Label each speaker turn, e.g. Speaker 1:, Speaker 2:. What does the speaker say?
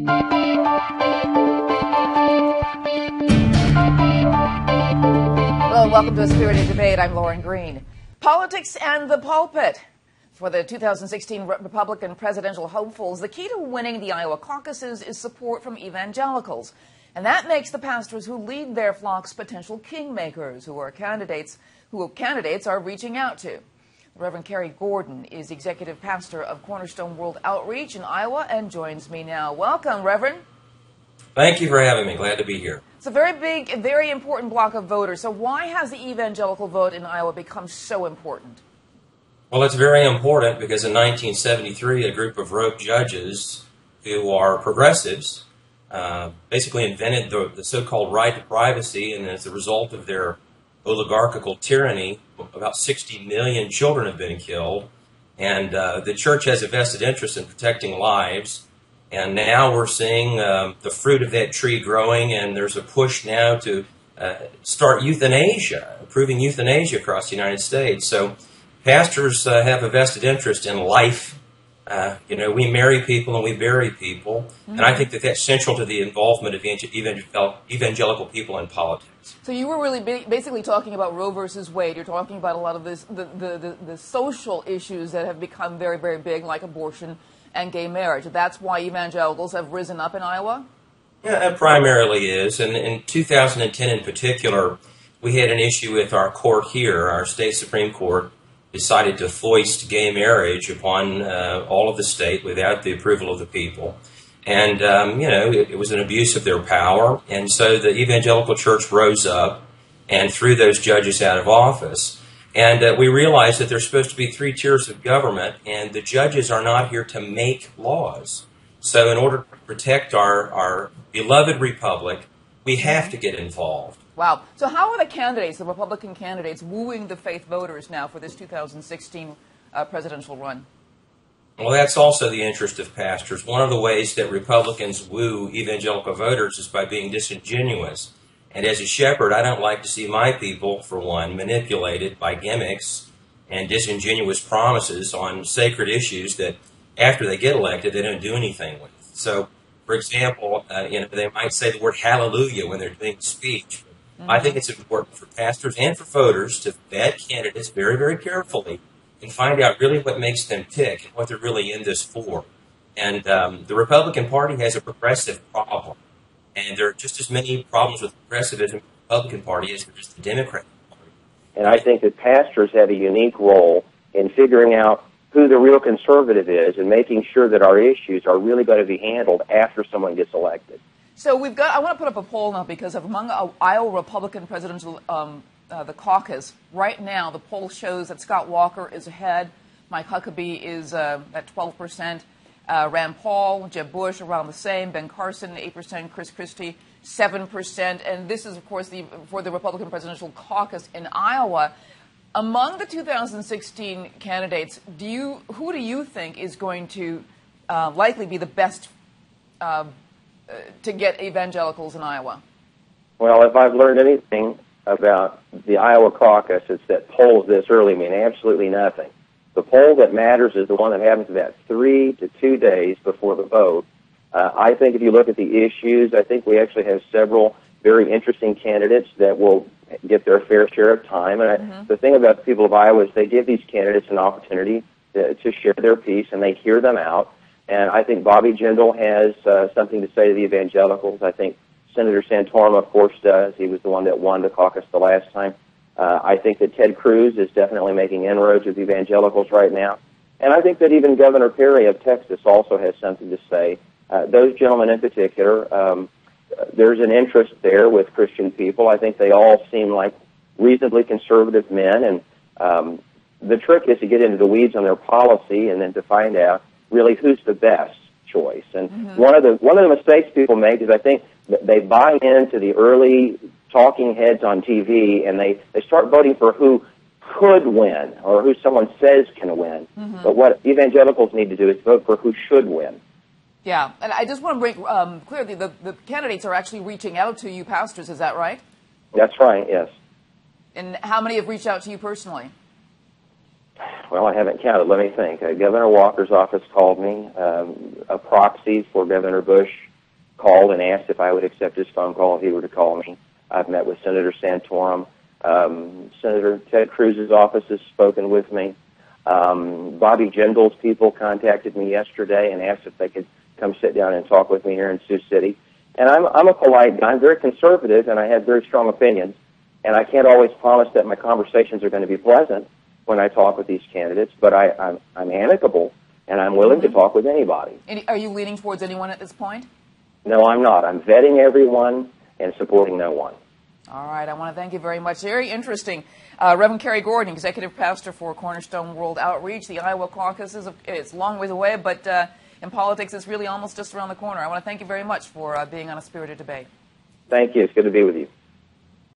Speaker 1: Hello, welcome to A Spirited Debate. I'm Lauren Green. Politics and the pulpit. For the 2016 Republican presidential hopefuls, the key to winning the Iowa caucuses is support from evangelicals. And that makes the pastors who lead their flocks potential kingmakers, who candidates are reaching out to. Rev Kerry Gordon is executive pastor of Cornerstone World Outreach in Iowa and joins me now. Welcome, Reverend.
Speaker 2: Thank you for having me. Glad to be here.
Speaker 1: It's a very big, very important block of voters. So why has the evangelical vote in Iowa become so important?
Speaker 2: Well, it's very important because in 1973, a group of rogue judges who are progressives basically invented the so-called right to privacy, and as a result of their oligarchical tyranny, about 60 million children have been killed, and the church has a vested interest in protecting lives. And now we're seeing the fruit of that tree growing, and there's a push now to start euthanasia, approving euthanasia across the United States. So pastors have a vested interest in life. We marry people and we bury people. Mm-hmm. And I think that that's central to the involvement of evangelical people in politics.
Speaker 1: So you were really basically talking about Roe versus Wade. You're talking about a lot of the social issues that have become very, very big, like abortion and gay marriage. That's why evangelicals have risen up in Iowa?
Speaker 2: Yeah, it primarily is. And in 2010 in particular, we had an issue with our court here. Our state Supreme Court decided to foist gay marriage upon all of the state without the approval of the people. And, it was an abuse of their power. And so the evangelical church rose up and threw those judges out of office. And we realized that there's supposed to be 3 tiers of government, and the judges are not here to make laws. So in order to protect our beloved republic, we have to get involved.
Speaker 1: Wow. So how are the Republican candidates, wooing the faith voters now for this 2016 presidential run?
Speaker 2: Well, that's also the interest of pastors. One of the ways that Republicans woo evangelical voters is by being disingenuous. And as a shepherd, I don't like to see my people, for one, manipulated by gimmicks and disingenuous promises on sacred issues that, after they get elected, they don't do anything with. So, for example, they might say the word hallelujah when they're doing a speech. Mm-hmm. I think it's important for pastors and for voters to vet candidates very, very carefully and find out really what makes them tick and what they're really in this for. And the Republican Party has a progressive problem. And there are just as many problems with progressivism in the Republican Party as there is the Democratic Party.
Speaker 3: And I think that pastors have a unique role in figuring out who the real conservative is and making sure that our issues are really going to be handled after someone gets elected.
Speaker 1: So I want to put up a poll now because among Iowa Republican presidential, the caucus, right now the poll shows that Scott Walker is ahead, Mike Huckabee is at 12%, Rand Paul, Jeb Bush around the same, Ben Carson 8%, Chris Christie 7%, and this is, of course, for the Republican presidential caucus in Iowa. Among the 2016 candidates, who do you think is going to likely be the best to get evangelicals in Iowa?
Speaker 3: Well, if I've learned anything about the Iowa caucus, it's that polls this early mean absolutely nothing. The poll that matters is the one that happens about 3 to 2 days before the vote. I think if you look at the issues, I think we actually have several very interesting candidates that will get their fair share of time. And the thing about the people of Iowa is they give these candidates an opportunity to share their piece, and they hear them out. And I think Bobby Jindal has something to say to the evangelicals. I think Senator Santorum, of course, does. He was the one that won the caucus the last time. I think that Ted Cruz is definitely making inroads with evangelicals right now. And I think that even Governor Perry of Texas also has something to say. Those gentlemen in particular, there's an interest there with Christian people. I think they all seem like reasonably conservative men. And the trick is to get into the weeds on their policy and then to find out really who's the best choice. And one of the mistakes people make is I think that they buy into the early talking heads on TV, and they start voting for who could win or who someone says can win. But what evangelicals need to do is vote for who should win.
Speaker 1: Yeah, and I just want to bring clearly the candidates are actually reaching out to you pastors, is that right?
Speaker 3: That's right, yes.
Speaker 1: And how many have reached out to you personally?
Speaker 3: Well, I haven't counted. Let me think. Governor Walker's office called me. A proxy for Governor Bush called and asked if I would accept his phone call if he were to call me. I've met with Senator Santorum. Senator Ted Cruz's office has spoken with me. Bobby Jindal's people contacted me yesterday and asked if they could come sit down and talk with me here in Sioux City. And I'm a polite guy. I'm very conservative, and I have very strong opinions. And I can't always promise that my conversations are going to be pleasant when I talk with these candidates, but I'm amicable, and I'm willing to talk with anybody.
Speaker 1: Are you leaning towards anyone at this point?
Speaker 3: No, I'm not. I'm vetting everyone and supporting no one.
Speaker 1: All right. I want to thank you very much. Very interesting. Rev Kerry Gordon, Executive Pastor for Cornerstone World Outreach. The Iowa caucus it's a long ways away, but in politics, it's really almost just around the corner. I want to thank you very much for being on A Spirited Debate.
Speaker 3: Thank you. It's good to be with you.